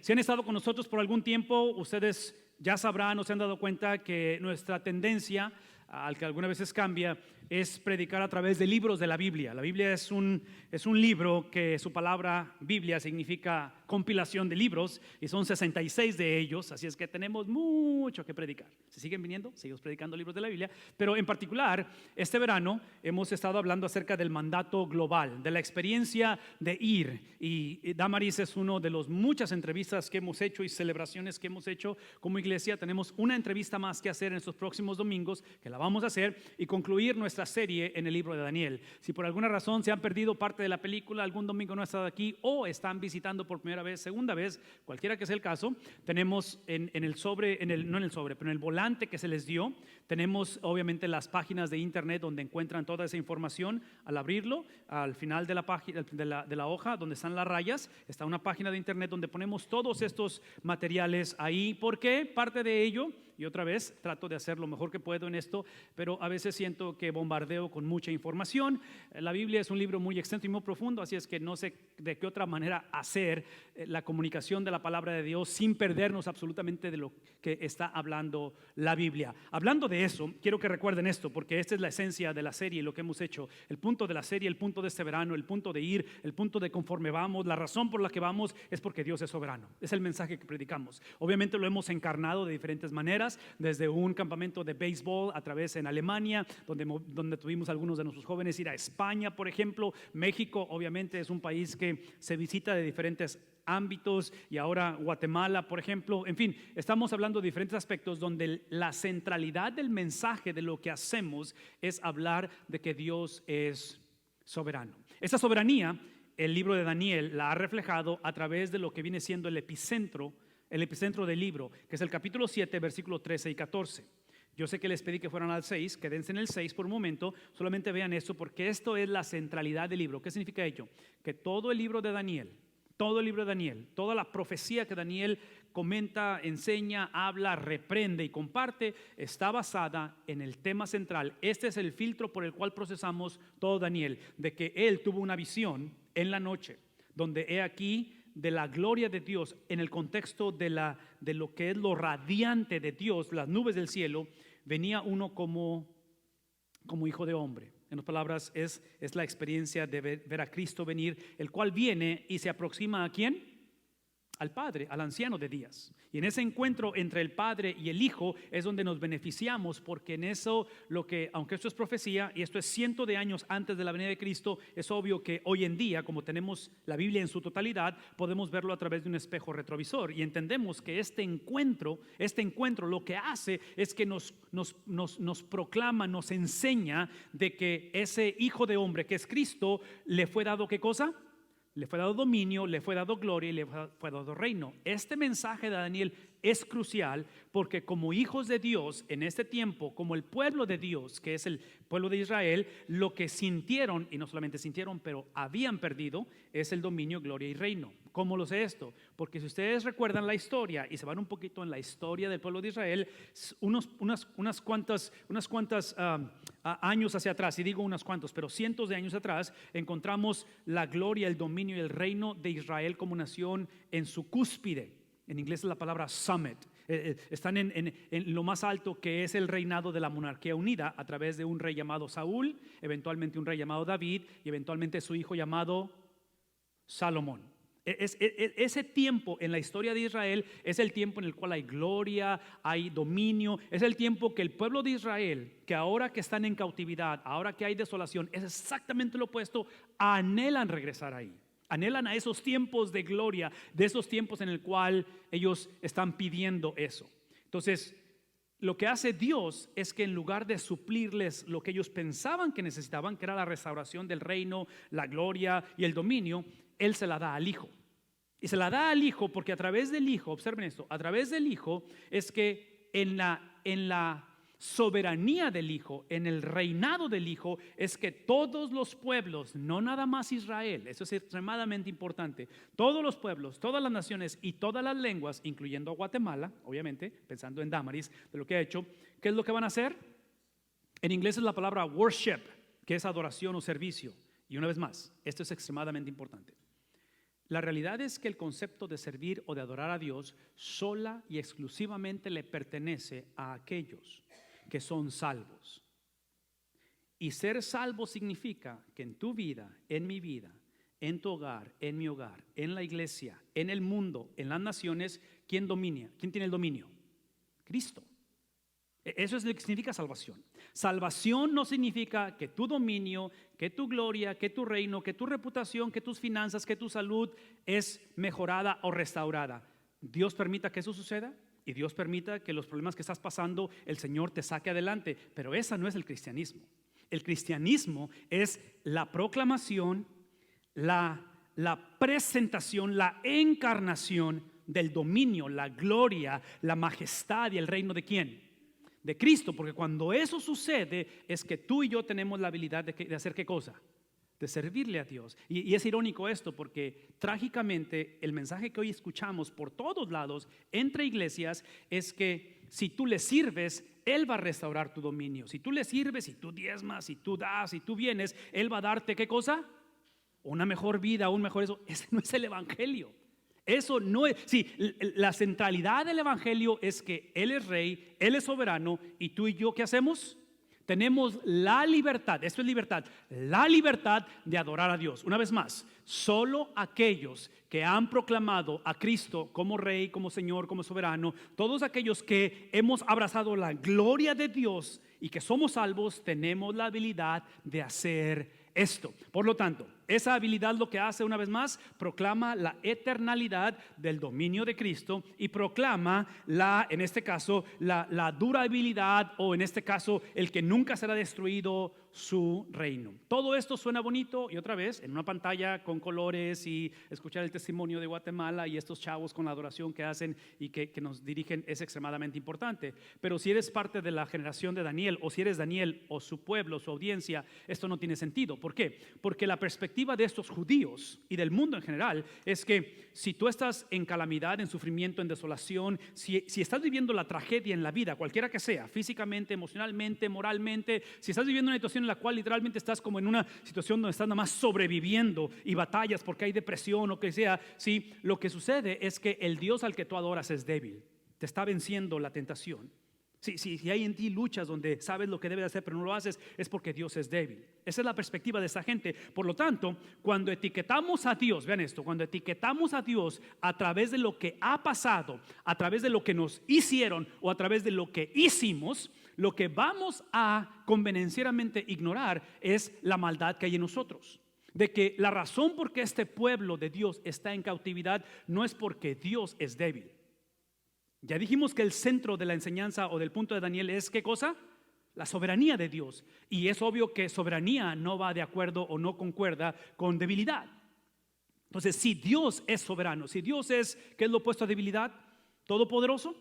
Si han estado con nosotros por algún tiempo, ustedes ya sabrán o se han dado cuenta que nuestra tendencia, al que algunas veces cambia, es predicar a través de libros de la Biblia. La Biblia es un libro que su palabra Biblia significa compilación de libros y son 66 de ellos, así es que tenemos mucho que predicar. ¿Se siguen viniendo? Seguimos predicando libros de la Biblia, pero en particular este verano hemos estado hablando acerca del mandato global, de la experiencia de ir, y Damaris es uno de las muchas entrevistas que hemos hecho y celebraciones que hemos hecho como iglesia. Tenemos una entrevista más que hacer en estos próximos domingos, que la vamos a hacer, y concluir nuestra serie en el libro de Daniel. Si por alguna razón se han perdido parte de la película, algún domingo no han estado aquí o están visitando por primera vez, segunda vez, cualquiera que sea el caso, tenemos en el sobre, no en el sobre, pero en el volante que se les dio, tenemos obviamente las páginas de internet donde encuentran toda esa información. Al abrirlo, al final de la página de la hoja donde están las rayas, está una página de internet donde ponemos todos estos materiales ahí. ¿Por qué? Parte de ello, y otra vez trato de hacer lo mejor que puedo en esto, pero a veces siento que bombardeo con mucha información. La Biblia es un libro muy extenso y muy profundo, así es que no sé de qué otra manera hacer la comunicación de la palabra de Dios sin perdernos absolutamente de lo que está hablando la Biblia. Hablando de eso, quiero que recuerden esto, porque esta es la esencia de la serie y lo que hemos hecho. El punto de la serie, el punto de este verano, el punto de ir, el punto de conforme vamos, la razón por la que vamos es porque Dios es soberano. Es el mensaje que predicamos. Obviamente lo hemos encarnado de diferentes maneras, desde un campamento de béisbol a través en Alemania, donde tuvimos algunos de nuestros jóvenes ir a España, por ejemplo. México obviamente es un país que se visita de diferentes ámbitos, y ahora Guatemala, por ejemplo. En fin, estamos hablando de diferentes aspectos donde la centralidad del mensaje de lo que hacemos es hablar de que Dios es soberano. Esa soberanía, el libro de Daniel la ha reflejado a través de lo que viene siendo el epicentro del libro, que es el capítulo 7, versículos 13 y 14. Yo sé que les pedí que fueran al 6, quédense en el 6 por un momento, solamente vean esto, porque esto es la centralidad del libro. ¿Qué significa ello? Que todo el libro de Daniel, toda la profecía que Daniel comenta, enseña, habla, reprende y comparte, está basada en el tema central. Este es el filtro por el cual procesamos todo Daniel, de que él tuvo una visión en la noche, donde he aquí de la gloria de Dios en el contexto de lo que es lo radiante de Dios, las nubes del cielo, venía uno como hijo de hombre. En otras palabras, es la experiencia de ver a Cristo venir, el cual viene y se aproxima ¿a quién? Al Padre, al anciano de días. Y en ese encuentro entre el Padre y el Hijo es donde nos beneficiamos, porque en eso aunque esto es profecía y esto es cientos de años antes de la venida de Cristo, es obvio que hoy en día, como tenemos la Biblia en su totalidad, podemos verlo a través de un espejo retrovisor, y entendemos que este encuentro lo que hace es que nos proclama, nos enseña de que ese Hijo de hombre que es Cristo le fue dado ¿qué cosa? Le fue dado dominio, le fue dado gloria y le fue dado reino. Este mensaje de Daniel es crucial porque como hijos de Dios en este tiempo, como el pueblo de Dios, que es el pueblo de Israel, lo que sintieron, y no solamente sintieron, pero habían perdido, es el dominio, gloria y reino. ¿Cómo lo sé esto? Porque si ustedes recuerdan la historia y se van un poquito en la historia del pueblo de Israel, unas cuantas años hacia atrás, y digo unos cuantos, pero cientos de años atrás, encontramos la gloria, el dominio y el reino de Israel como nación en su cúspide. En inglés es la palabra summit. Están en lo más alto, que es el reinado de la monarquía unida a través de un rey llamado Saúl, eventualmente un rey llamado David y eventualmente su hijo llamado Salomón. Ese tiempo en la historia de Israel es el tiempo en el cual hay gloria, hay dominio. Es el tiempo que el pueblo de Israel, que ahora que están en cautividad, ahora que hay desolación, es exactamente lo opuesto, anhelan regresar ahí. Anhelan a esos tiempos de gloria, de esos tiempos en el cual ellos están pidiendo eso. Entonces, lo que hace Dios es que en lugar de suplirles lo que ellos pensaban que necesitaban, que era la restauración del reino, la gloria y el dominio, Él se la da al Hijo. Y se la da al Hijo porque a través del Hijo, observen esto, a través del Hijo es que en la soberanía del Hijo, en el reinado del Hijo, es que todos los pueblos, no nada más Israel, eso es extremadamente importante, todos los pueblos, todas las naciones y todas las lenguas, incluyendo a Guatemala, obviamente, pensando en Damaris, de lo que ha hecho, ¿qué es lo que van a hacer? En inglés es la palabra worship, que es adoración o servicio. Y una vez más, esto es extremadamente importante. La realidad es que el concepto de servir o de adorar a Dios sola y exclusivamente le pertenece a aquellos que son salvos. Y ser salvo significa que en tu vida, en mi vida, en tu hogar, en mi hogar, en la iglesia, en el mundo, en las naciones, ¿quién domina? ¿Quién tiene el dominio? Cristo. Eso es lo que significa salvación. Salvación no significa que tu dominio, que tu gloria, que tu reino, que tu reputación, que tus finanzas, que tu salud es mejorada o restaurada. Dios permita que eso suceda y Dios permita que los problemas que estás pasando el Señor te saque adelante, pero esa no es el cristianismo. El cristianismo es la proclamación, la presentación, la encarnación del dominio, la gloria, la majestad y el reino ¿de quién? De Cristo, porque cuando eso sucede es que tú y yo tenemos la habilidad de hacer ¿qué cosa? De servirle a Dios. Y es irónico esto porque trágicamente el mensaje que hoy escuchamos por todos lados entre iglesias es que si tú le sirves, Él va a restaurar tu dominio. Si tú le sirves, si tú diezmas, si tú das, si tú vienes, Él va a darte ¿qué cosa? Una mejor vida, un mejor eso. Ese no es el evangelio. Eso no es, sí, la centralidad del evangelio es que Él es rey, Él es soberano y tú y yo ¿qué hacemos? Tenemos la libertad, esto es libertad, la libertad de adorar a Dios. Una vez más, solo aquellos que han proclamado a Cristo como Rey, como Señor, como soberano, todos aquellos que hemos abrazado la gloria de Dios y que somos salvos, tenemos la habilidad de hacer esto. Por lo tanto, esa habilidad lo que hace una vez más, proclama la eternalidad del dominio de Cristo y proclama en este caso, la durabilidad o en este caso, el que nunca será destruido su reino. Todo esto suena bonito y otra vez en una pantalla con colores y escuchar el testimonio de Guatemala y estos chavos con la adoración que hacen y que nos dirigen es extremadamente importante. Pero si eres parte de la generación de Daniel o si eres Daniel o su pueblo, su audiencia, esto no tiene sentido. ¿Por qué? Porque la perspectiva de estos judíos y del mundo en general es que si tú estás en calamidad, en sufrimiento, en desolación, si estás viviendo la tragedia en la vida, cualquiera que sea, físicamente, emocionalmente, moralmente, si estás viviendo una situación en la cual literalmente estás como en una situación donde estás nada más sobreviviendo y batallas porque hay depresión o que sea, ¿sí? Lo que sucede es que el Dios al que tú adoras es débil, te está venciendo la tentación. Si hay en ti luchas donde sabes lo que debes hacer pero no lo haces, es porque Dios es débil. Esa es la perspectiva de esta gente. Por lo tanto, cuando etiquetamos a Dios, vean esto, cuando etiquetamos a Dios a través de lo que ha pasado, a través de lo que nos hicieron o a través de lo que hicimos, lo que vamos a convenencieramente ignorar es la maldad que hay en nosotros. De que la razón por qué este pueblo de Dios está en cautividad no es porque Dios es débil. Ya dijimos que el centro de la enseñanza o del punto de Daniel es ¿qué cosa? La soberanía de Dios. Y es obvio que soberanía no va de acuerdo o no concuerda con debilidad. Entonces, si Dios es soberano, si Dios es, ¿qué es lo opuesto a debilidad? Todopoderoso,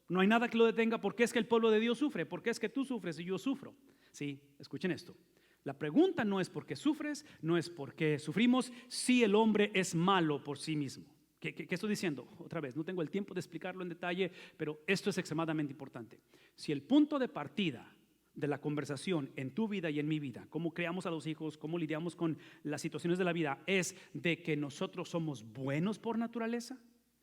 no hay nada que lo detenga. ¿Por qué es que el pueblo de Dios sufre? ¿Por qué es que tú sufres y yo sufro? Sí, escuchen esto. La pregunta no es por qué sufres, no es por qué sufrimos, si el hombre es malo por sí mismo. ¿Qué estoy diciendo? Otra vez, no tengo el tiempo de explicarlo en detalle, pero esto es extremadamente importante. Si el punto de partida de la conversación en tu vida y en mi vida, cómo creamos a los hijos, cómo lidiamos con las situaciones de la vida, es de que nosotros somos buenos por naturaleza.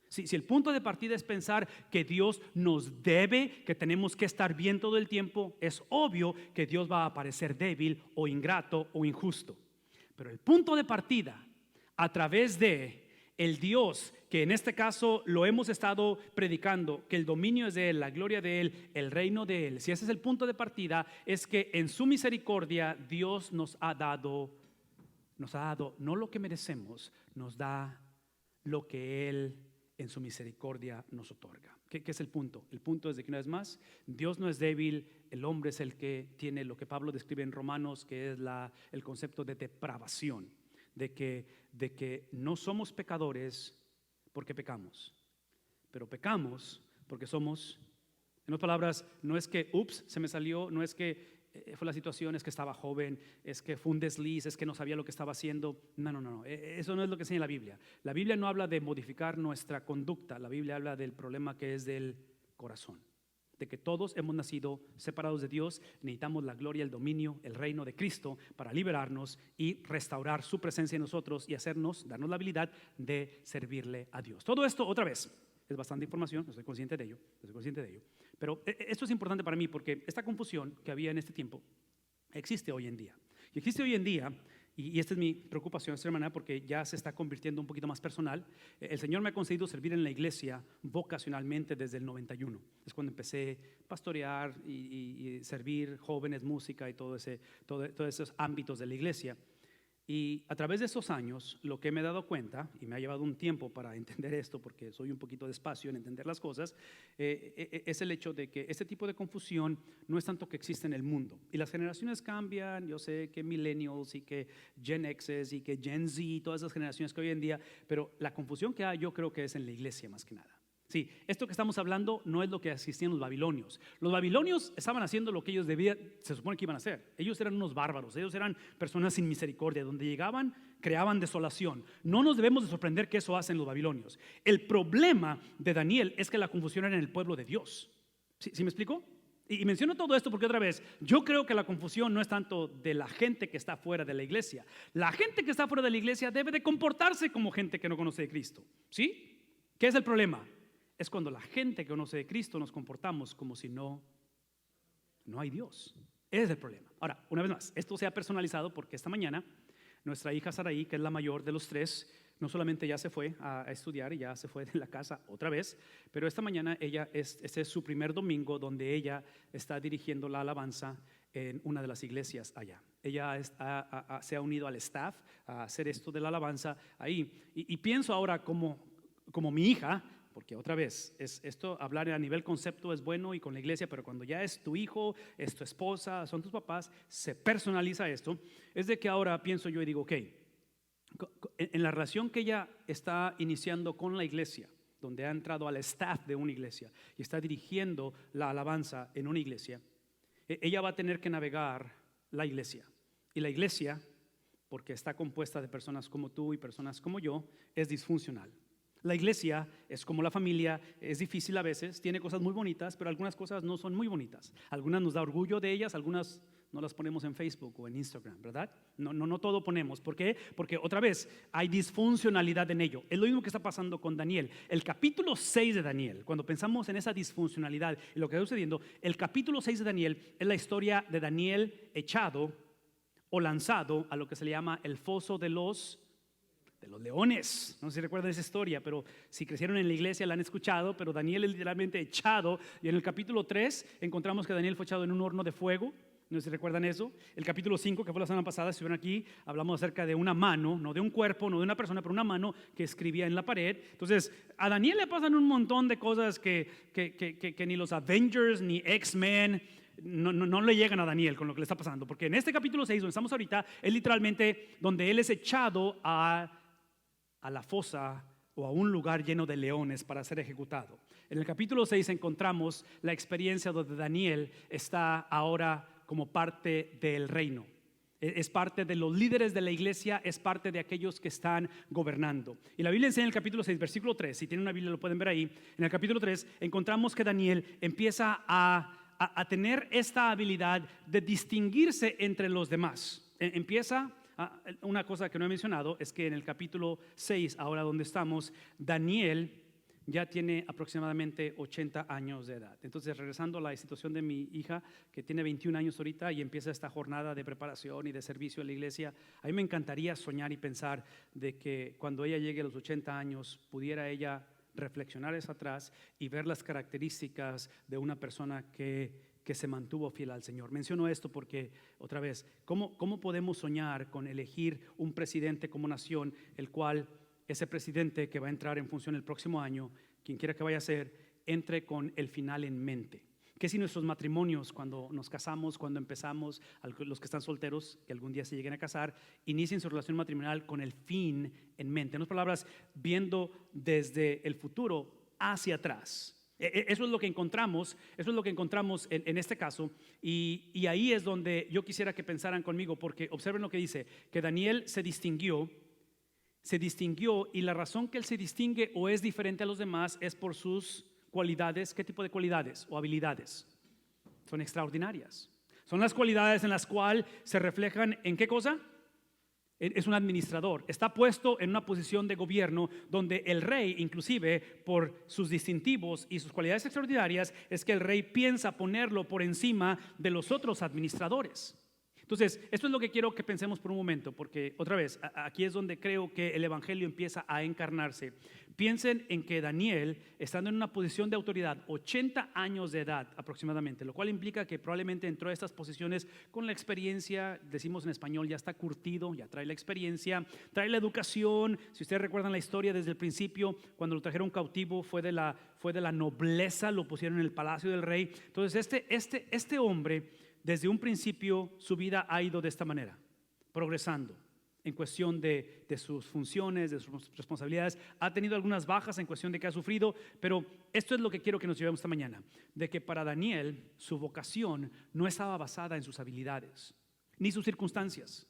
Si el punto de partida es pensar que Dios nos debe, que tenemos que estar bien todo el tiempo, es obvio que Dios va a aparecer débil o ingrato o injusto. Pero el punto de partida, a través de el Dios, que en este caso lo hemos estado predicando, que el dominio es de Él, la gloria de Él, el reino de Él. Si ese es el punto de partida, es que en su misericordia Dios nos ha dado no lo que merecemos, nos da lo que Él en su misericordia nos otorga. ¿Qué es el punto? El punto es de que una vez más, Dios no es débil, el hombre es el que tiene lo que Pablo describe en Romanos, que es el concepto de depravación. De que no somos pecadores porque pecamos, pero pecamos porque somos, en otras palabras, no es que se me salió, no es que fue la situación, es que estaba joven, es que fue un desliz, es que no sabía lo que estaba haciendo. No, eso no es lo que enseña la Biblia. La Biblia no habla de modificar nuestra conducta, la Biblia habla del problema que es del corazón. de que todos hemos nacido separados de Dios, necesitamos la gloria, el dominio, el reino de Cristo para liberarnos y restaurar su presencia en nosotros y darnos la habilidad de servirle a Dios. Todo esto, otra vez, es bastante información, estoy consciente de ello, pero esto es importante para mí porque esta confusión que había en este tiempo existe hoy en día. Y existe hoy en día, y esta es mi preocupación esta semana porque ya se está convirtiendo un poquito más personal. El Señor me ha concedido servir en la iglesia vocacionalmente desde el 91. Es cuando empecé a pastorear y servir jóvenes, música y todos esos ámbitos de la iglesia. Y a través de esos años, lo que me he dado cuenta, y me ha llevado un tiempo para entender esto, porque soy un poquito despacio en entender las cosas, es el hecho de que este tipo de confusión no es tanto que existe en el mundo. Y las generaciones cambian, yo sé que millennials y que Gen X's y que Gen Z, todas esas generaciones que hoy en día, pero la confusión que hay yo creo que es en la iglesia más que nada. Sí, esto que estamos hablando no es lo que asistían los babilonios. Los babilonios estaban haciendo lo que ellos se supone que iban a hacer. Ellos eran unos bárbaros, ellos eran personas sin misericordia. Donde llegaban, creaban desolación. No nos debemos de sorprender que eso hacen los babilonios. El problema de Daniel es que la confusión era en el pueblo de Dios. ¿Sí me explico? Y menciono todo esto porque otra vez, yo creo que la confusión no es tanto de la gente que está fuera de la iglesia. La gente que está fuera de la iglesia debe de comportarse como gente que no conoce de Cristo. ¿Sí? ¿Qué es el problema? Es cuando la gente que conoce de Cristo nos comportamos como si no hay Dios. Ese es el problema. Ahora, una vez más, esto se ha personalizado porque esta mañana nuestra hija Saraí, que es la mayor de los tres, no solamente ya se fue a estudiar y ya se fue de la casa otra vez, pero esta mañana este es su primer domingo donde ella está dirigiendo la alabanza en una de las iglesias allá. Ella se ha unido al staff a hacer esto de la alabanza ahí. Y pienso ahora como mi hija, porque otra vez, esto hablar a nivel concepto es bueno y con la iglesia, pero cuando ya es tu hijo, es tu esposa, son tus papás, se personaliza esto. Es de que ahora pienso yo y digo, ok, en la relación que ella está iniciando con la iglesia, donde ha entrado al staff de una iglesia y está dirigiendo la alabanza en una iglesia, ella va a tener que navegar la iglesia. Y la iglesia, porque está compuesta de personas como tú y personas como yo, es disfuncional. La iglesia es como la familia, es difícil a veces, tiene cosas muy bonitas, pero algunas cosas no son muy bonitas. Algunas nos da orgullo de ellas, algunas no las ponemos en Facebook o en Instagram, ¿verdad? No todo ponemos. ¿Por qué? Porque otra vez hay disfuncionalidad en ello. Es lo mismo que está pasando con Daniel. El capítulo 6 de Daniel, cuando pensamos en esa disfuncionalidad y lo que está sucediendo, el capítulo 6 de Daniel es la historia de Daniel echado o lanzado a lo que se le llama el foso de los leones. No sé si recuerdan esa historia, pero si crecieron en la iglesia la han escuchado. Pero Daniel es literalmente echado, y en el capítulo 3 encontramos que Daniel fue echado en un horno de fuego. No sé si recuerdan eso. El capítulo 5, que fue la semana pasada, si estuvieron aquí, hablamos acerca de una mano, no de un cuerpo, no de una persona, pero una mano que escribía en la pared. Entonces a Daniel le pasan un montón de cosas que ni los Avengers ni X-Men no le llegan a Daniel con lo que le está pasando. Porque en este capítulo 6, donde estamos ahorita, es literalmente donde él es echado a la fosa o a un lugar lleno de leones para ser ejecutado. En el capítulo 6 encontramos la experiencia donde Daniel está ahora como parte del reino. Es parte de los líderes de la iglesia, es parte de aquellos que están gobernando. Y la Biblia enseña en el capítulo 6, versículo 3, si tienen una Biblia lo pueden ver ahí. En el capítulo 3 encontramos que Daniel empieza a tener esta habilidad de distinguirse entre los demás. Una cosa que no he mencionado es que en el capítulo 6, ahora donde estamos, Daniel ya tiene aproximadamente 80 años de edad. Entonces, regresando a la situación de mi hija, que tiene 21 años ahorita y empieza esta jornada de preparación y de servicio a la iglesia, a mí me encantaría soñar y pensar de que cuando ella llegue a los 80 años, pudiera ella reflexionar hacia atrás y ver las características de una persona que se mantuvo fiel al Señor. Menciono esto porque, otra vez, ¿cómo podemos soñar con elegir un presidente como nación, el cual ese presidente que va a entrar en función el próximo año, quien quiera que vaya a ser, entre con el final en mente? ¿Qué si nuestros matrimonios, cuando nos casamos, cuando empezamos, los que están solteros, que algún día se lleguen a casar, inicien su relación matrimonial con el fin en mente? En otras palabras, viendo desde el futuro hacia atrás. Eso es lo que encontramos en este caso, y ahí es donde yo quisiera que pensaran conmigo, porque observen lo que dice, que Daniel se distinguió, y la razón que él se distingue o es diferente a los demás es por sus cualidades. ¿Qué tipo de cualidades o habilidades? Son extraordinarias. Son las cualidades en las cuales se reflejan en ¿qué cosa? Es un administrador, está puesto en una posición de gobierno donde el rey, inclusive por sus distintivos y sus cualidades extraordinarias, es que el rey piensa ponerlo por encima de los otros administradores. Entonces, esto es lo que quiero que pensemos por un momento, porque otra vez, aquí es donde creo que el evangelio empieza a encarnarse. Piensen en que Daniel, estando en una posición de autoridad, 80 años de edad aproximadamente, lo cual implica que probablemente entró a estas posiciones con la experiencia, decimos en español, ya está curtido, ya trae la experiencia, trae la educación. Si ustedes recuerdan la historia desde el principio, cuando lo trajeron cautivo fue de la nobleza, lo pusieron en el palacio del rey. Entonces este hombre, desde un principio su vida ha ido de esta manera, progresando en cuestión de sus funciones, de sus responsabilidades. Ha tenido algunas bajas en cuestión de que ha sufrido, pero esto es lo que quiero que nos llevemos esta mañana, de que para Daniel su vocación no estaba basada en sus habilidades, ni sus circunstancias,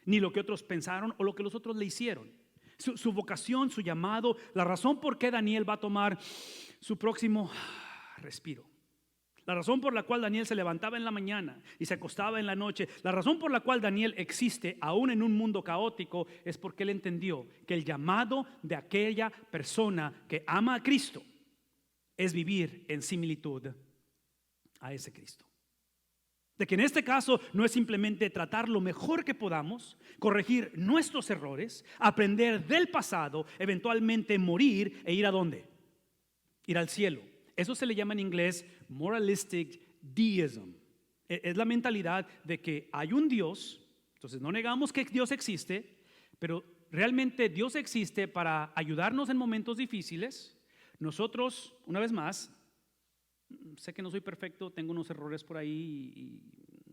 ni lo que otros pensaron o lo que los otros le hicieron. Su vocación, su llamado, la razón por qué Daniel va a tomar su próximo respiro, la razón por la cual Daniel se levantaba en la mañana y se acostaba en la noche, la razón por la cual Daniel existe aún en un mundo caótico, es porque él entendió que el llamado de aquella persona que ama a Cristo es vivir en similitud a ese Cristo. De que en este caso no es simplemente tratar lo mejor que podamos, corregir nuestros errores, aprender del pasado, eventualmente morir e ir ¿a dónde? Ir al cielo. Eso se le llama en inglés moralistic deism. Es la mentalidad de que hay un Dios, entonces no negamos que Dios existe, pero realmente Dios existe para ayudarnos en momentos difíciles. Nosotros, una vez más, sé que no soy perfecto, tengo unos errores por ahí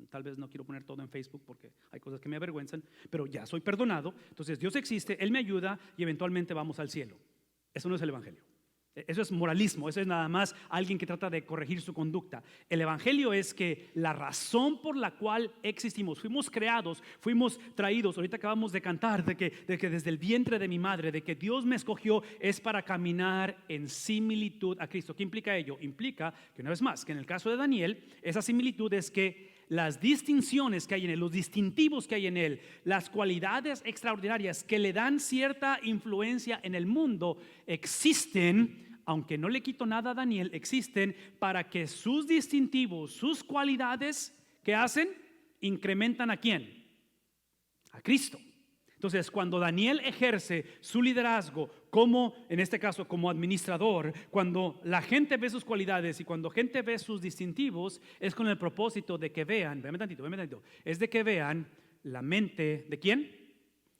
y tal vez no quiero poner todo en Facebook porque hay cosas que me avergüenzan, pero ya soy perdonado. Entonces Dios existe, Él me ayuda y eventualmente vamos al cielo. Eso no es el evangelio. Eso es moralismo, eso es nada más alguien que trata de corregir su conducta. El evangelio es que la razón por la cual existimos, fuimos creados, fuimos traídos, ahorita acabamos de cantar de que desde el vientre de mi madre, de que Dios me escogió, es para caminar en similitud a Cristo. ¿Qué implica ello? Implica que una vez más, que en el caso de Daniel, esa similitud es que las distinciones que hay en él, los distintivos que hay en él, las cualidades extraordinarias que le dan cierta influencia en el mundo, existen. Aunque no le quito nada a Daniel, existen para que sus distintivos, sus cualidades, ¿qué hacen? Incrementan ¿a quién? A Cristo. Entonces, cuando Daniel ejerce su liderazgo como, en este caso, como administrador, cuando la gente ve sus cualidades y cuando gente ve sus distintivos, es con el propósito de que vean, véame tantito, es de que vean la mente ¿de quién?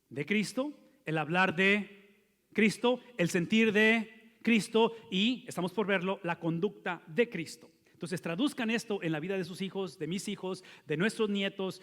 De Cristo, el hablar de Cristo, el sentir de Cristo y, estamos por verlo, la conducta de Cristo. Entonces traduzcan esto en la vida de sus hijos, de mis hijos, de nuestros nietos,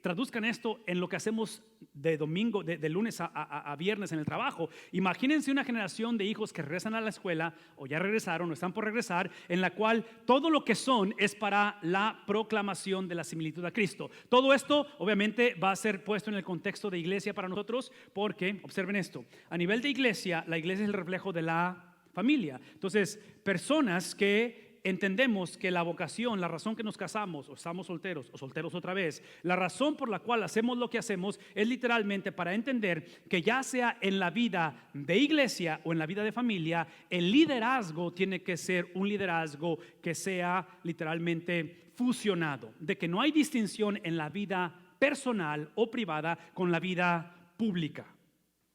traduzcan esto en lo que hacemos de domingo, de lunes a viernes en el trabajo. Imagínense una generación de hijos que regresan a la escuela o ya regresaron o están por regresar, en la cual todo lo que son es para la proclamación de la similitud a Cristo. Todo esto obviamente va a ser puesto en el contexto de iglesia para nosotros porque, observen esto, a nivel de iglesia, la iglesia es el reflejo de la familia. Entonces, personas que entendemos que la vocación, la razón que nos casamos o estamos solteros o solteros otra vez, la razón por la cual hacemos lo que hacemos es literalmente para entender que ya sea en la vida de iglesia o en la vida de familia, el liderazgo tiene que ser un liderazgo que sea literalmente fusionado, de que no hay distinción en la vida personal o privada con la vida pública.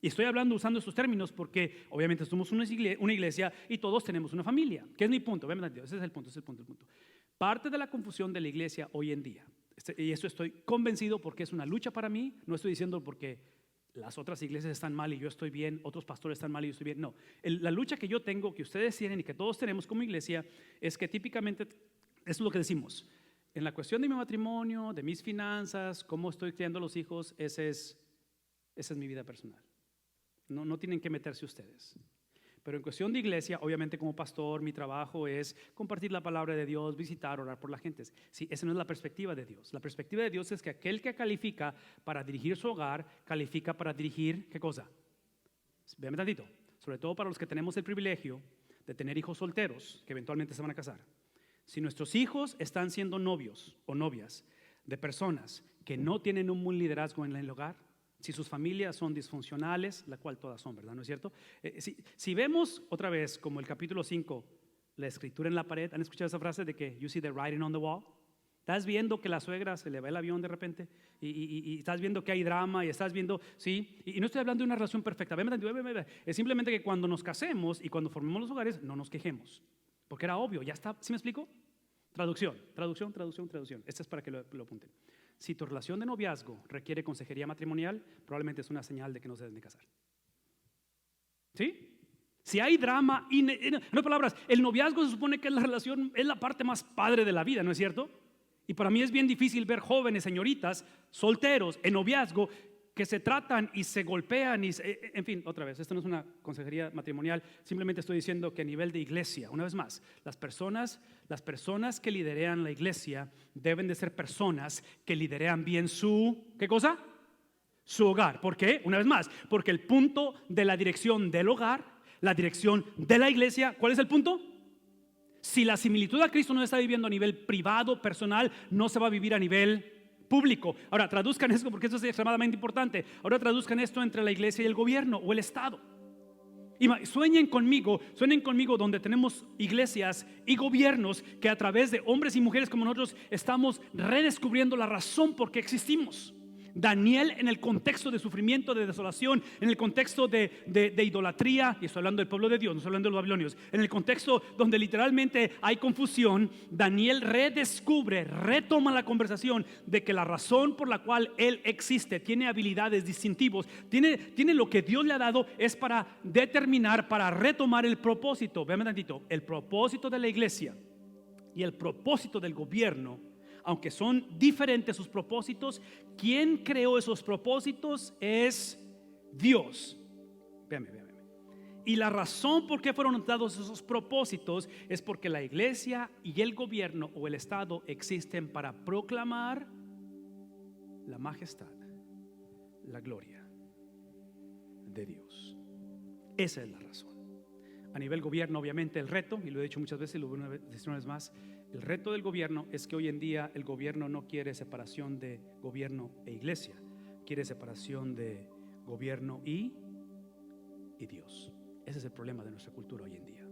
Y estoy hablando usando estos términos porque obviamente somos una iglesia y todos tenemos una familia. ¿Qué es mi punto? Ese es el punto, Parte de la confusión de la iglesia hoy en día, y eso estoy convencido porque es una lucha para mí, no estoy diciendo porque las otras iglesias están mal y yo estoy bien, otros pastores están mal y yo estoy bien, no. La lucha que yo tengo, que ustedes tienen y que todos tenemos como iglesia, es que típicamente, eso es lo que decimos, en la cuestión de mi matrimonio, de mis finanzas, cómo estoy criando a los hijos, esa es mi vida personal. No tienen que meterse ustedes. Pero en cuestión de iglesia, obviamente como pastor, mi trabajo es compartir la palabra de Dios, visitar, orar por la gente. Sí, esa no es la perspectiva de Dios. La perspectiva de Dios es que aquel que califica para dirigir su hogar, califica para dirigir, ¿qué cosa? Véame tantito. Sobre todo para los que tenemos el privilegio de tener hijos solteros que eventualmente se van a casar, si nuestros hijos están siendo novios o novias de personas que no tienen un buen liderazgo en el hogar, si sus familias son disfuncionales, la cual todas son, ¿verdad? ¿No es cierto? Si vemos otra vez, como el capítulo 5, la escritura en la pared, ¿han escuchado esa frase de que you see the writing on the wall? Estás viendo que la suegra se le va el avión de repente y estás viendo que hay drama y estás viendo, sí, y no estoy hablando de una relación perfecta, es simplemente que cuando nos casemos y cuando formemos los hogares no nos quejemos, porque era obvio, ya está, ¿sí me explico? Traducción. Esta es para que lo apunten. Si tu relación de noviazgo requiere consejería matrimonial, probablemente es una señal de que no se deben de casar. ¿Sí? Si hay drama, en otras palabras, el noviazgo se supone que es la relación, es la parte más padre de la vida, ¿no es cierto? Y para mí es bien difícil ver jóvenes, señoritas, solteros, en noviazgo, que se tratan y se golpean, en fin, otra vez, esto no es una consejería matrimonial, simplemente estoy diciendo que a nivel de iglesia, una vez más, las personas que liderean la iglesia deben de ser personas que liderean bien su, ¿qué cosa? Su hogar. ¿Por qué? Una vez más, porque el punto de la dirección del hogar, la dirección de la iglesia, ¿cuál es el punto? Si la similitud a Cristo no se está viviendo a nivel privado, personal, no se va a vivir a nivel público. Ahora traduzcan esto porque esto es extremadamente importante. Ahora traduzcan esto entre la iglesia y el gobierno o el Estado. Y sueñen conmigo donde tenemos iglesias y gobiernos que a través de hombres y mujeres como nosotros estamos redescubriendo la razón por qué existimos. Daniel, en el contexto de sufrimiento, de desolación, en el contexto de idolatría, y estoy hablando del pueblo de Dios, no estoy hablando de los babilonios, en el contexto donde literalmente hay confusión, Daniel retoma la conversación de que la razón por la cual él existe, tiene habilidades distintivos, tiene lo que Dios le ha dado, es para determinar, para retomar el propósito. Véanme tantito, el propósito de la iglesia y el propósito del gobierno, aunque son diferentes sus propósitos, quien creó esos propósitos es Dios. Véame. Y la razón por qué fueron dados esos propósitos es porque la iglesia y el gobierno o el Estado existen para proclamar la majestad, la gloria de Dios. Esa es la razón. A nivel gobierno, obviamente, el reto, y lo he dicho muchas veces y lo voy a decir una vez más, el reto del gobierno es que hoy en día el gobierno no quiere separación de gobierno e iglesia, quiere separación de gobierno y Dios. Ese es el problema de nuestra cultura hoy en día.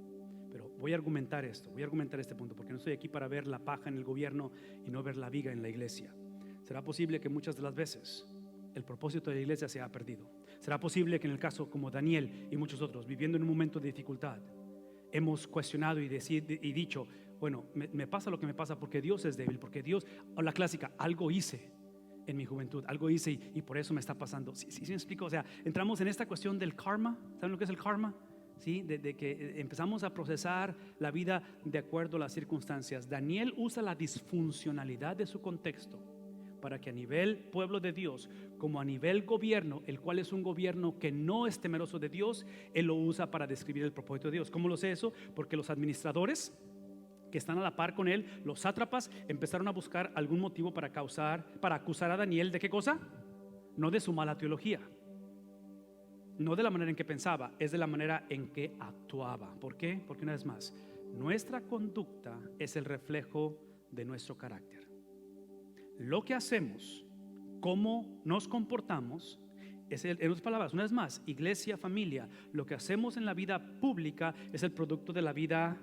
Pero voy a argumentar este punto, porque no estoy aquí para ver la paja en el gobierno y no ver la viga en la iglesia. ¿Será posible que muchas de las veces el propósito de la iglesia se ha perdido? ¿Será posible que en el caso como Daniel y muchos otros, viviendo en un momento de dificultad, hemos cuestionado y dicho, bueno, me pasa lo que me pasa porque Dios es débil, porque Dios, o la clásica, algo hice en mi juventud, algo hice y por eso me está pasando? ¿Sí me explico? O sea, entramos en esta cuestión del karma. ¿Saben lo que es el karma? ¿Sí? De que empezamos a procesar la vida de acuerdo a las circunstancias. Daniel usa la disfuncionalidad de su contexto para que a nivel pueblo de Dios, como a nivel gobierno, el cual es un gobierno que no es temeroso de Dios, él lo usa para describir el propósito de Dios. ¿Cómo lo sé eso? Porque los administradores que están a la par con él, los sátrapas, empezaron a buscar algún motivo para acusar a Daniel ¿de qué cosa? No de su mala teología, no de la manera en que pensaba, es de la manera en que actuaba. ¿Por qué? Porque una vez más, nuestra conducta es el reflejo de nuestro carácter. Lo que hacemos, cómo nos comportamos, en otras palabras, una vez más, iglesia, familia, lo que hacemos en la vida pública es el producto de la vida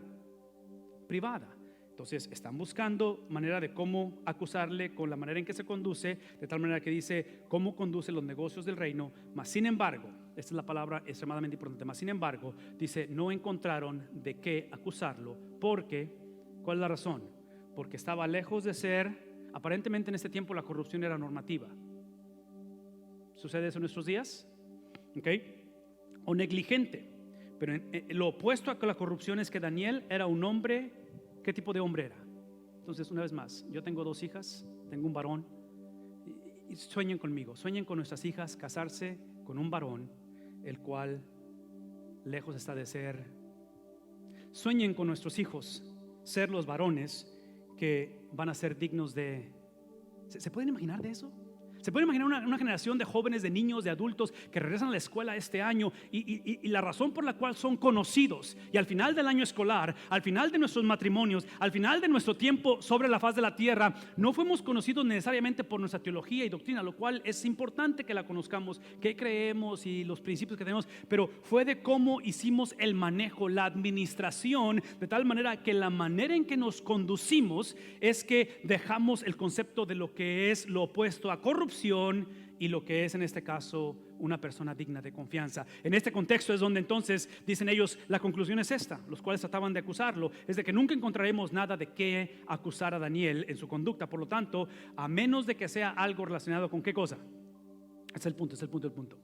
privada. Entonces están buscando manera de cómo acusarle con la manera en que se conduce, de tal manera que dice cómo conduce los negocios del reino. Mas sin embargo, esta es la palabra extremadamente importante, mas sin embargo, dice, no encontraron de qué acusarlo, porque, ¿cuál es la razón? Porque estaba lejos de ser, aparentemente en este tiempo la corrupción era normativa. ¿Sucede eso en nuestros días? O negligente. Pero lo opuesto a la corrupción es que Daniel era un hombre. ¿Qué tipo de hombre era? Entonces, una vez más, yo tengo 2 hijas, tengo un varón, y sueñen conmigo, sueñen con nuestras hijas casarse con un varón, el cual lejos está de ser. Sueñen con nuestros hijos ser los varones que van a ser dignos de. ¿Se pueden imaginar de eso? Se puede imaginar una generación de jóvenes, de niños, de adultos que regresan a la escuela este año y la razón por la cual son conocidos. Y al final del año escolar, al final de nuestros matrimonios, al final de nuestro tiempo sobre la faz de la tierra, no fuimos conocidos necesariamente por nuestra teología y doctrina, lo cual es importante que la conozcamos, qué creemos y los principios que tenemos, pero fue de cómo hicimos el manejo, la administración, de tal manera que la manera en que nos conducimos es que dejamos el concepto de lo que es lo opuesto a corrupción y lo que es en este caso una persona digna de confianza. En este contexto es donde entonces dicen ellos, la conclusión es esta, los cuales trataban de acusarlo, es de que nunca encontraremos nada de qué acusar a Daniel en su conducta. Por lo tanto, a menos de que sea algo relacionado con qué cosa. Es el punto.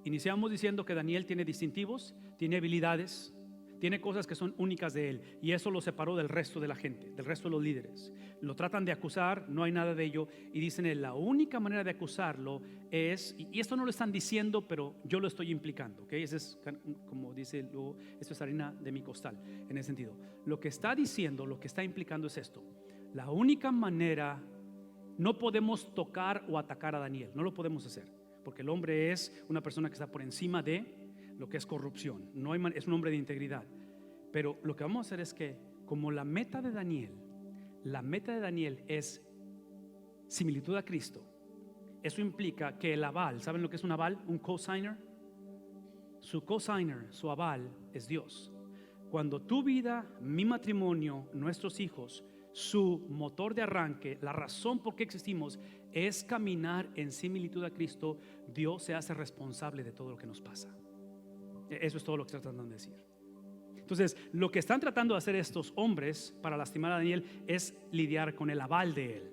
Iniciamos diciendo que Daniel tiene distintivos, tiene habilidades, tiene cosas que son únicas de él, y eso lo separó del resto de la gente, del resto de los líderes. Lo tratan de acusar, no hay nada de ello, y dicen la única manera de acusarlo es, y esto no lo están diciendo, pero yo lo estoy implicando, ¿okay? Ese es, como dice luego, esto es harina de mi costal, en ese sentido. Lo que está diciendo, lo que está implicando es esto: la única manera, no podemos tocar o atacar a Daniel, no lo podemos hacer, porque el hombre es una persona que está por encima de lo que es corrupción, no hay, es un hombre de integridad. Pero lo que vamos a hacer es que, como la meta de Daniel es similitud a Cristo, eso implica que el aval, ¿saben lo que es un aval? Un cosigner. Su cosigner, su aval es Dios. Cuando tu vida, mi matrimonio, nuestros hijos, su motor de arranque, la razón por qué existimos es caminar en similitud a Cristo, Dios se hace responsable de todo lo que nos pasa. Eso es todo lo que están tratando de decir. Entonces, lo que están tratando de hacer estos hombres para lastimar a Daniel es lidiar con el aval de él,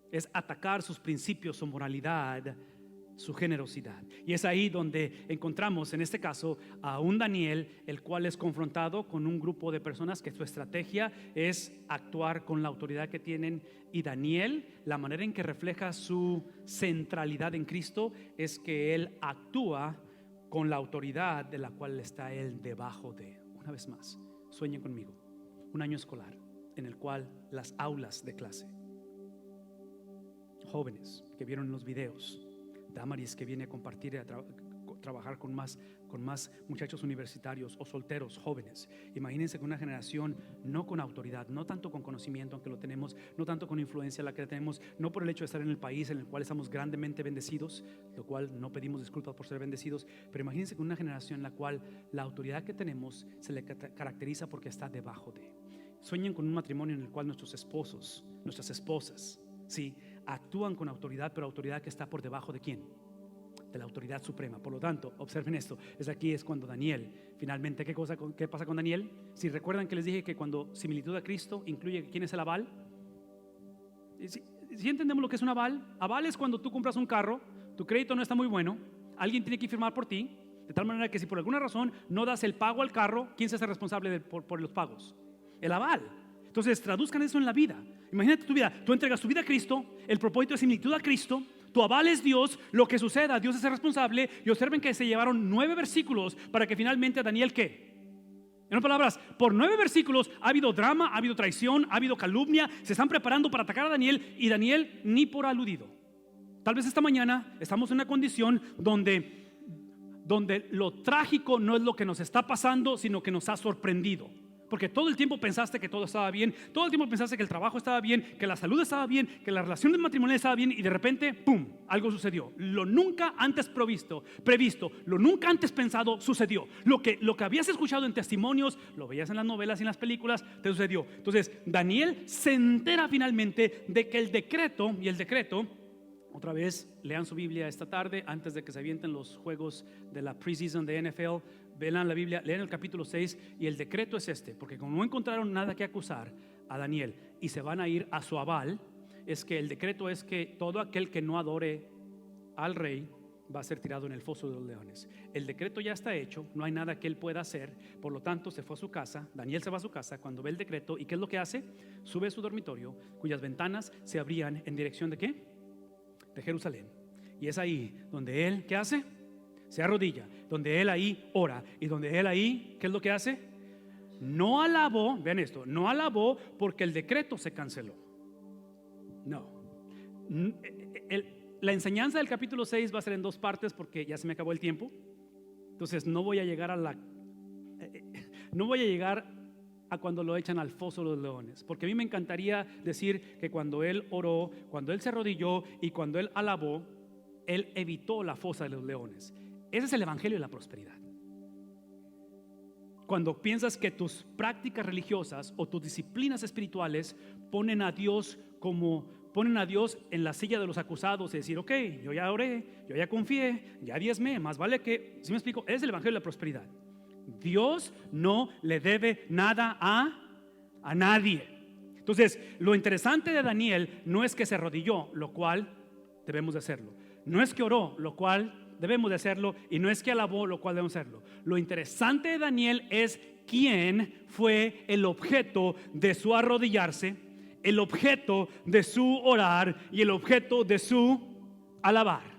es atacar sus principios, su moralidad, su generosidad. Y es ahí donde encontramos en este caso a un Daniel, el cual es confrontado con un grupo de personas que su estrategia es actuar con la autoridad que tienen. Y Daniel, la manera en que refleja su centralidad en Cristo es que él actúa con la autoridad de la cual está él debajo de. Una vez más, sueñen conmigo un año escolar en el cual las aulas de clase, jóvenes que vieron los videos, Damaris que viene a compartir, a trabajar con más muchachos universitarios o solteros jóvenes. Imagínense con una generación no con autoridad, no tanto con conocimiento, aunque lo tenemos, no tanto con influencia la que tenemos, no por el hecho de estar en el país en el cual estamos grandemente bendecidos, lo cual no pedimos disculpas por ser bendecidos, pero imagínense con una generación en la cual la autoridad que tenemos se le caracteriza porque está debajo de. Sueñen con un matrimonio en el cual nuestros esposos, nuestras esposas, sí, actúan con autoridad, pero autoridad que está por debajo de ¿quién? De la autoridad suprema. Por lo tanto, observen esto, es cuando Daniel finalmente, ¿qué pasa con Daniel? Si recuerdan que les dije que cuando similitud a Cristo incluye ¿quién es el aval? Si entendemos lo que es un aval, aval es cuando tú compras un carro, tu crédito no está muy bueno, alguien tiene que firmar por ti, de tal manera que si por alguna razón no das el pago al carro, ¿quién se hace responsable por los pagos? El aval. Entonces traduzcan eso en la vida. Imagínate tu vida, tú entregas tu vida a Cristo, el propósito es similitud a Cristo, tu aval es Dios, lo que suceda, Dios es el responsable. Y observen que se llevaron 9 versículos para que finalmente Daniel, ¿qué? En otras palabras, por 9 versículos ha habido drama, ha habido traición, ha habido calumnia, se están preparando para atacar a Daniel y Daniel ni por aludido. Tal vez esta mañana estamos en una condición donde lo trágico no es lo que nos está pasando, sino que nos ha sorprendido. Porque todo el tiempo pensaste que todo estaba bien, todo el tiempo pensaste que el trabajo estaba bien, que la salud estaba bien, que la relación matrimonial estaba bien, y de repente, ¡pum!, algo sucedió. Lo nunca antes previsto, lo nunca antes pensado sucedió. Lo que habías escuchado en testimonios, lo veías en las novelas y en las películas, te sucedió. Entonces Daniel se entera finalmente de que el decreto, otra vez lean su Biblia esta tarde antes de que se avienten los juegos de la preseason de NFL. Vean la Biblia, lean el capítulo 6 y el decreto es este, porque como no encontraron nada que acusar a Daniel y se van a ir a su aval, es que el decreto es que todo aquel que no adore al rey va a ser tirado en el foso de los leones. El decreto ya está hecho, no hay nada que él pueda hacer, por lo tanto se fue a su casa. Daniel se va a su casa cuando ve el decreto, y ¿qué es lo que hace? Sube a su dormitorio, cuyas ventanas se abrían en dirección ¿de qué? De Jerusalén. Y es ahí donde él, ¿qué hace? Se arrodilla, donde él ahí ora, y donde él ahí, ¿qué es lo que hace? No alabó, vean esto, no alabó porque el decreto se canceló. No, la enseñanza del capítulo 6 va a ser en dos partes porque ya se me acabó el tiempo. Entonces no voy a llegar a cuando lo echan al foso de los leones, porque a mí me encantaría decir que cuando él oró, cuando él se arrodilló y cuando él alabó, él evitó la fosa de los leones. Ese es el evangelio de la prosperidad. Cuando piensas que tus prácticas religiosas o tus disciplinas espirituales ponen a Dios en la silla de los acusados y decir, ok, yo ya oré, yo ya confié, ya diezmé, más vale que, ¿sí me explico? Es el evangelio de la prosperidad. Dios no le debe nada a nadie. Entonces, lo interesante de Daniel no es que se arrodilló, lo cual debemos de hacerlo. No es que oró, lo cual debemos de hacerlo. Y no es que alabó, lo cual debemos hacerlo. Lo interesante de Daniel es quién fue el objeto de su arrodillarse, el objeto de su orar y el objeto de su alabar.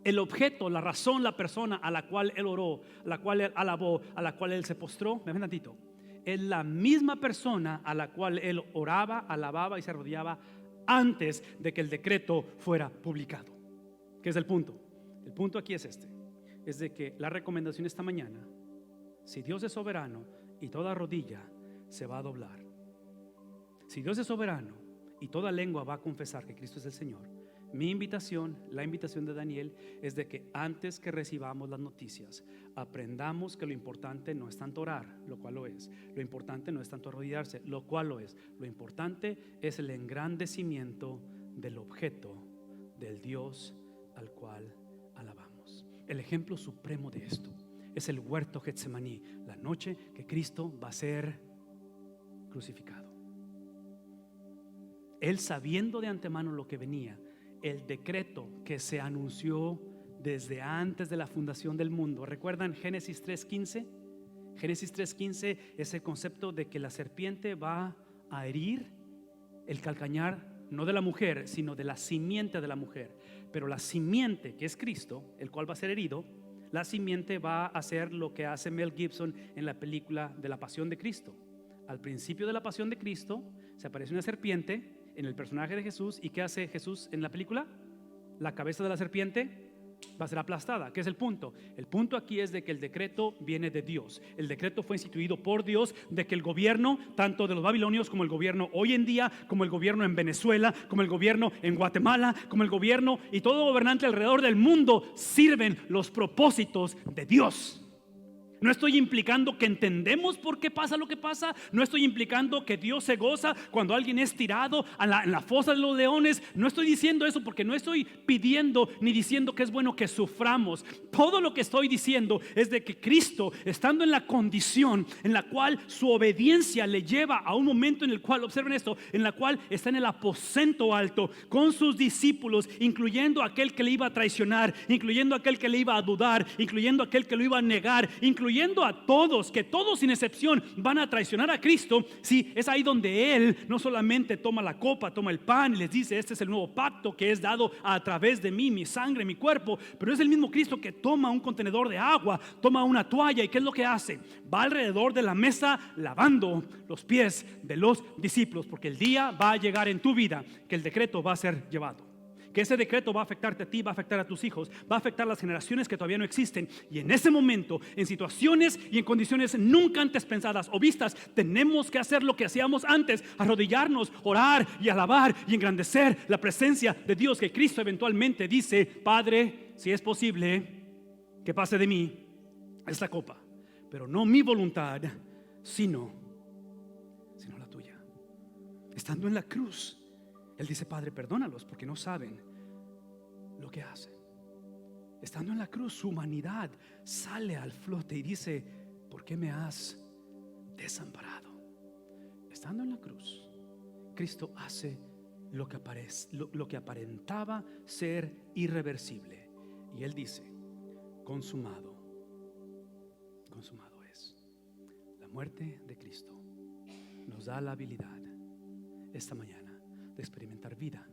El objeto, la razón, la persona a la cual él oró, a la cual él alabó, a la cual él se postró, me ven tantito, es la misma persona a la cual él oraba, alababa y se arrodillaba antes de que el decreto fuera publicado. ¿Qué es el punto? El punto aquí es este: es de que la recomendación esta mañana, si Dios es soberano y toda rodilla se va a doblar, si Dios es soberano y toda lengua va a confesar que Cristo es el Señor, mi invitación, la invitación de Daniel, es de que antes que recibamos las noticias, aprendamos que lo importante no es tanto orar, lo cual lo es. Lo importante no es tanto arrodillarse, lo cual lo es. Lo importante es el engrandecimiento del objeto del Dios al cual alabamos. El ejemplo supremo de esto es el huerto Getsemaní, la noche que Cristo va a ser crucificado. Él, sabiendo de antemano lo que venía, el decreto que se anunció desde antes de la fundación del mundo. ¿Recuerdan Génesis 3:15? Génesis 3:15 es el concepto de que la serpiente va a herir el calcañar, no de la mujer, sino de la simiente de la mujer. Pero la simiente, que es Cristo, el cual va a ser herido, la simiente va a hacer lo que hace Mel Gibson en la película de la Pasión de Cristo. Al principio de la Pasión de Cristo se aparece una serpiente en el personaje de Jesús. ¿Y qué hace Jesús en la película? La cabeza de la serpiente va a ser aplastada. ¿Qué es el punto? El punto aquí es de que el decreto viene de Dios. El decreto fue instituido por Dios de que el gobierno, tanto de los babilonios como el gobierno hoy en día, como el gobierno en Venezuela, como el gobierno en Guatemala, como el gobierno y todo gobernante alrededor del mundo, sirven los propósitos de Dios. No estoy implicando que entendemos por qué pasa lo que pasa. No estoy implicando que Dios se goza cuando alguien es tirado en la fosa de los leones. No estoy diciendo eso, porque no estoy pidiendo ni diciendo que es bueno que suframos. Todo lo que estoy diciendo es de que Cristo, estando en la condición en la cual su obediencia le lleva a un momento en el cual, observen esto, en la cual está en el aposento alto con sus discípulos, incluyendo aquel que le iba a traicionar, incluyendo aquel que le iba a dudar, incluyendo aquel que lo iba a negar, incluyendo a todos, que todos sin excepción van a traicionar a Cristo. Sí, es ahí donde Él no solamente toma la copa, toma el pan y les dice: este es el nuevo pacto que es dado a través de mí, mi sangre, mi cuerpo. Pero es el mismo Cristo que toma un contenedor de agua, toma una toalla, y ¿qué es lo que hace? Va alrededor de la mesa lavando los pies de los discípulos, porque el día va a llegar en tu vida que el decreto va a ser llevado, que ese decreto va a afectarte a ti, va a afectar a tus hijos, va a afectar a las generaciones que todavía no existen. Y en ese momento, en situaciones y en condiciones nunca antes pensadas o vistas, tenemos que hacer lo que hacíamos antes: arrodillarnos, orar y alabar y engrandecer la presencia de Dios, que Cristo eventualmente dice: Padre, si es posible, que pase de mí esta copa, pero no mi voluntad, sino la tuya. Estando en la cruz, Él dice: Padre, perdónalos porque no saben lo que hacen. Estando en la cruz, su humanidad sale al flote y dice: ¿por qué me has desamparado? Estando en la cruz, Cristo hace lo que aparentaba ser irreversible, y Él dice: consumado es. La muerte de Cristo nos da la habilidad esta mañana de experimentar vida